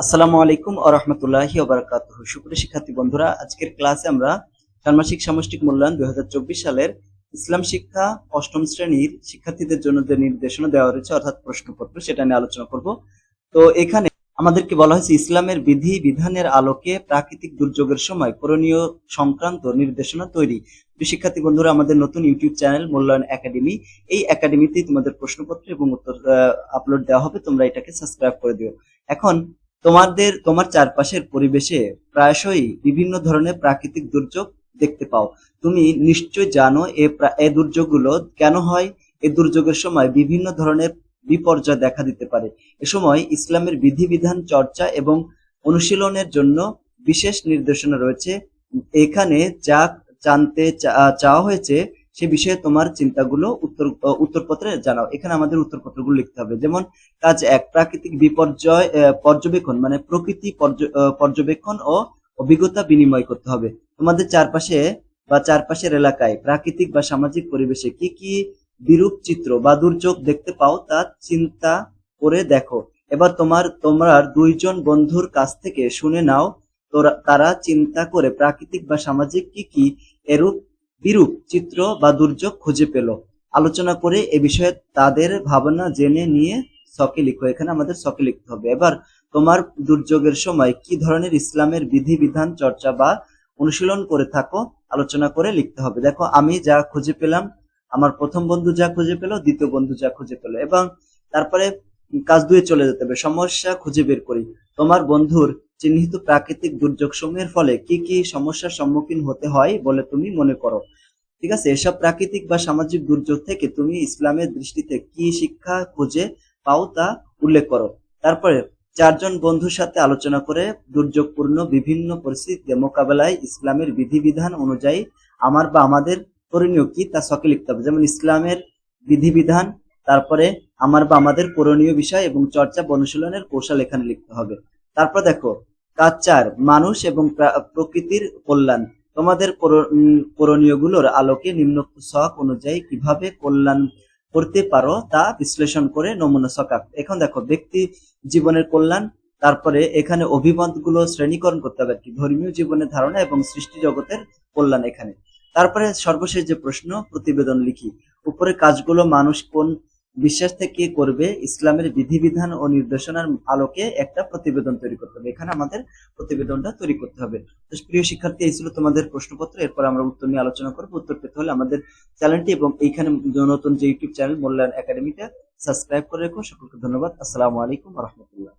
আসসালামু আলাইকুম ওয়া রাহমাতুল্লাহি ওয়া বারাকাতুহু। সুপ্রিয় শিক্ষার্থী বন্ধুরা, আজকের ক্লাসে আমরা ষান্মাসিক সামষ্টিক মূল্যায়ন 2024 সালের ইসলাম শিক্ষা অষ্টম শ্রেণীর শিক্ষার্থীদের জন্য যে নির্দেশনা দেওয়া হয়েছে অর্থাৎ প্রশ্নপত্র সেটা নিয়ে আলোচনা করব। তো এখানে আমাদেরকে বলা হয়েছে ইসলামের বিধি বিধানের আলোকে প্রাকৃতিক দুর্যোগের সময় করণীয় সংক্রান্ত নির্দেশনা তৈরি। প্রিয় শিক্ষার্থী বন্ধুরা, আমাদের নতুন ইউটিউব চ্যানেল মূল্যায়ন একাডেমি, এই একাডেমিতেই তোমাদের প্রশ্নপত্র এবং উত্তর আপলোড দেওয়া হবে। তোমরা এটাকে সাবস্ক্রাইব করে দিও। এখন তোমার চারপাশের পরিবেশে প্রায়শই বিভিন্ন ধরনের প্রাকৃতিক দুর্যোগ দেখতে পাও। তুমি নিশ্চয় জানো এই দুর্যোগগুলো কেন হয়। এই দুর্যোগের সময় বিভিন্ন ধরনের বিপর্যয় দেখা দিতে পারে। এ সময় ইসলামের বিধিবিধান চর্চা এবং অনুশীলনের জন্য বিশেষ নির্দেশনা রয়েছে। এখানে যা জানতে চাওয়া হয়েছে সে বিষয়ে তোমার চিন্তাগুলো উত্তরপত্রে জানাও। এখানে আমাদের উত্তরপত্রগুলো লিখতে হবে। যেমন কাজ 1, প্রাকৃতিক বিপর্যয় পর্যবেক্ষণ, মানে প্রকৃতি পর্যবেক্ষণ ও অভিজ্ঞতা বিনিময় করতে হবে। তোমাদের চারপাশে বা চারপাশের এলাকায় প্রাকৃতিক বা সামাজিক পরিবেশে কি কি বিরূপ চিত্র বা দুর্যোগ দেখতে পাও তা চিন্তা করে দেখো। এবার তোমরা দুইজন বন্ধুর কাছ থেকে শুনে নাও তারা চিন্তা করে প্রাকৃতিক বা সামাজিক কি কি এরূপ বিরূপ চিত্র বা দুর্যোগ খুঁজে পেল। আলোচনা করে এ বিষয়ে তাদের ভাবনা জেনে নিয়ে ছকে লিখো। এখানে আমাদের ছকে লিখতে হবে। এবার তোমার দুর্যোগের সময় কি ধরনের ইসলামের বিধিবিধান চর্চা বা অনুশীলন করে থাকো আলোচনা করে লিখতে হবে। দেখো, আমি যা খুঁজে পেলাম, আমার প্রথম বন্ধু যা খুঁজে পেল, দ্বিতীয় বন্ধু যা খুঁজে পেল, এবং তারপরে কাজ 2 চলে যেতে হবে। সমস্যা খুঁজে বের করি। তোমার বন্ধুর চিহ্নিত প্রাকৃতিক দুর্যোগ সমূহের ফলে কি কি সমস্যার সম্মুখীন হতে হয় বলে তুমি মনে করো। ঠিক আছে, এসব প্রাকৃতিক বা সামাজিক দুর্যোগ থেকে তুমি ইসলামের দৃষ্টিতে কি শিক্ষা খুঁজে পাও তা উল্লেখ করো। তারপরে 4 জন বন্ধুর সাথে আলোচনা করে দুর্যোগপূর্ণ বিভিন্ন পরিস্থিতিতে মোকাবেলায় ইসলামের বিধিবিধান অনুযায়ী আমার বা আমাদের করণীয় কি তা ছকে লিখতে হবে। যেমন ইসলামের বিধিবিধান, তারপরে আমার বা আমাদের করণীয় বিষয় এবং চর্চা অনুশীলনের কৌশল এখানে লিখতে হবে। তারপর দেখো কাজ 4, মানুষ এবং প্রকৃতির কল্যাণ। তোমাদের করণীয়গুলোর আলোকে নিম্নোক্ত ছক অনুযায়ী কিভাবে কল্যাণ করতে পারো তা বিশ্লেষণ করে নমুনা ছক আঁকো। এখন দেখো ব্যক্তি জীবনের কল্যাণ, তারপরে এখানে অভিমতগুলো শ্রেণীকরণ করতে হবে, ধর্মীয় জীবনের ধারণা এবং সৃষ্টি জগতের কল্যাণ এখানে। তারপরে সর্বশেষ যে প্রশ্ন, প্রতিবেদন লিখি। উপরে কাজগুলো মানুষ কোন বিশ্বাস থেকে করবে, ইসলামের বিধিবিধান ও নির্দেশনার আলোকে একটা প্রতিবেদন তৈরি করতে হবে। এখানে আমাদের প্রতিবেদনটা তৈরি করতে হবে। তো প্রিয় শিক্ষার্থী, এই ছিল তোমাদের প্রশ্নপত্র। এরপর আমরা উত্তর নিয়ে আলোচনা করবো। উত্তর পেতে হলে আমাদের চ্যানেলটি এবং এইখানে নতুন যে ইউটিউব চ্যানেল মূল্যায়ন একাডেমিটা সাবস্ক্রাইব করে রেখো। সকলকে ধন্যবাদ। আসসালামু আলাইকুম ওয়া রাহমাতুল্লাহ।